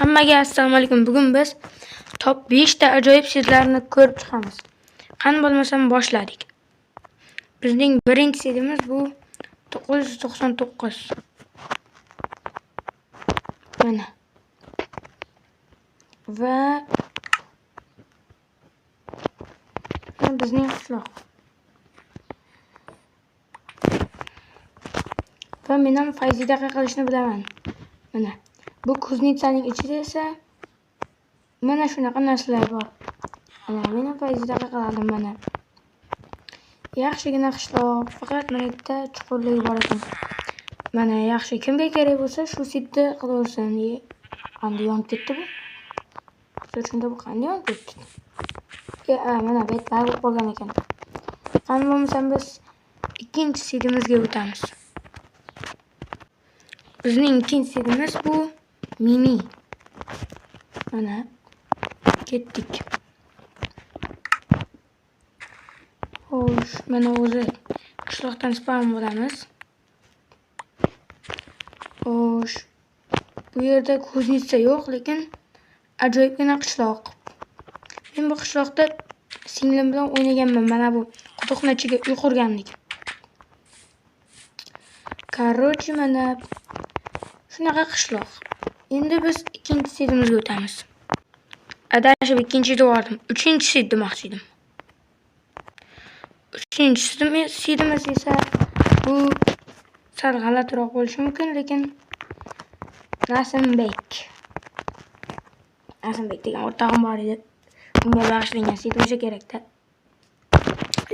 Hammaga assalomu alaykum. Bugun biz top 5 ta ajoyib setlarni ko'rib chiqamiz. Qani bo'lmasam boshladik. Bizning birinchi setimiz bu 999. Mana. Va bizning qishloq. Va men ham fayzidaqa qilishni bilaman. Mana. Bu kuznitsaning ichida esa mana shunaqa narsalar bor. Mana men ham fayzidaqa qiladim mana. Yaxshigina qishloq, faqat mana bitta chuqurlik bor ekan. Mana yaxshi kimga kerak bo'lsa shu setni qilaversin. Qanday yonib ketdi bu? Shunda bu qanday yonib ketdi? Mana bu yerda qolgan ekan. Qani bo'lmasam biz ikkinchi setimizga o'tamiz. Bizning ikkinchi setimiz bu mini. Mana ketdik. Xo'sh, mana o'zi qishloqdan spam bo'lamiz. Xo'sh, bu yerda kuznitsa yo'q, lekin ajoyibgina qishloq. Men bu qishloqda singlim bilan o'ynaganman. Mana bu quduqning ichiga uy qurgandik. Korоче, mana shunaqa qishloq. Endi biz ikkinchi setimizga o'tamiz. Adashib ikkinchi devordim. Uchinchi set demoqchi edim. Uchinchi setimiz esa bu sal g'alatiroq bo'lishi mumkin, lekin Nasimбек degan o'rtog'im bor edi. Unga bag'ishlangan set o'sha kerakda.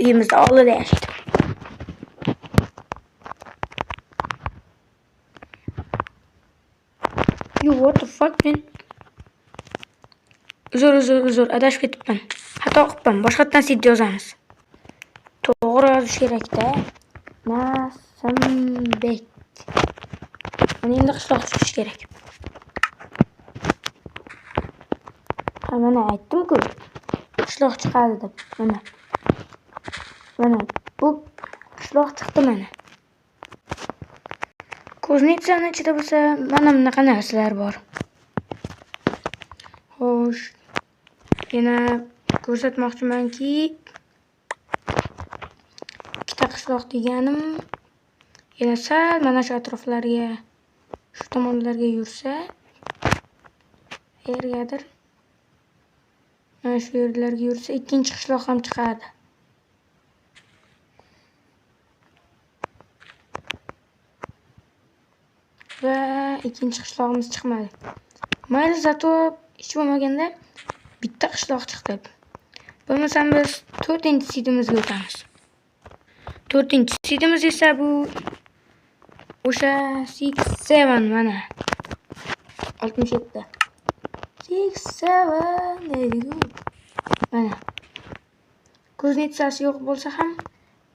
Uyimizda oldida yashaydi. What the fuck, men? Uzr, adashib ketibman. Xato qilibman. Boshqatdan set yozamiz. To'g'ri yozish kerak-da. Nasimбек. Mana endi qishloq chiqish kerak. Mana aytdim-ku. Qishloq chiqadi deb. Mana bu qishloq chiqdi mana. Kuznitsaning ichida bo'lsa mana bunaqa narsalar bor. Xo'sh, yana ko'rsatmoqchimanki, ikkita qishloq deganim yana sal mana shu atroflarga, shu tomonlarga yursa, yergadir mana shu yerlarga yursa ikkinchi qishloq ham chiqadi. Va ikkinchi qishloqimiz chiqmadi. Mayli, zato hech bo'lmaganda bitta qishloq chiqdi. Bo'lmasam biz 4-chi setimizga o'tamiz. 4-chi setimiz esa bu o'sha 67 mana 67. 67 deydi-ku. Mana. Kuznitsasi yo'q bo'lsa ham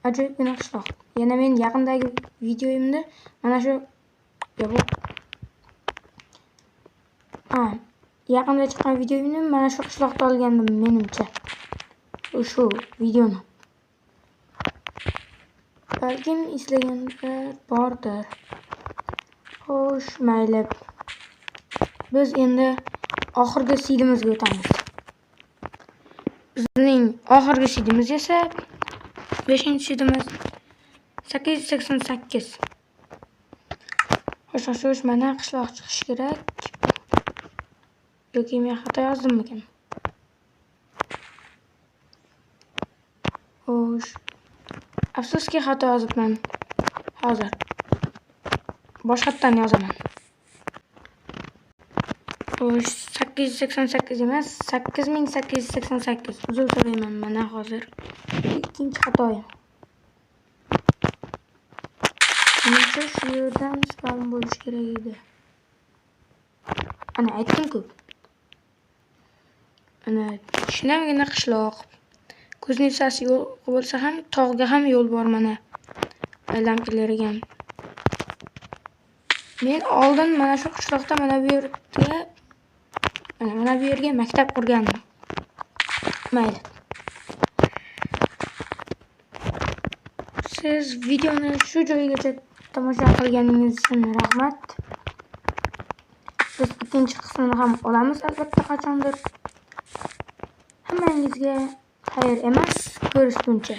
ajoyibgina qishloq. Yana men yaqindagi videoyimda mana shu yaqinda chiqqan videoyimni mana shu qishloqda olgandim menimcha. Shu videoni. Balkim eslaganlar bordir. Xo'sh, mayli. Biz endi oxirgi setimizga o'tamiz. Bizning oxirgi setimiz esa 5-setimiz 888. Xo'sh, mana qishloq chiqish kerak. Yoki men xato yozdimmikan? Xo'sh. Afsuski xato yozibman. Hozir boshqatdan yozaman. Xo'sh, 888 emas, 8888. Uzr so'rayman mana hozir. Ikkinchi xatoyim. Menimcha shu yerdan spam bo'lish kerak edi. Ana aytdim-ku. Ana shinamgina qishloq. Kuznitsasi yo'q bo'lsa ham tog'ga ham yo'l bor mana. Aylanib keladigan. Men oldin mana shu qishloqda mana bu yerga maktab qurgandim. Mayli. Siz videoni shu joyigacha tomosha qilganingiz uchun rahmat. Biz ikkinchi qismini ham olamiz albatta qachondir. Hammangizga xayr emas, ko'rishguncha.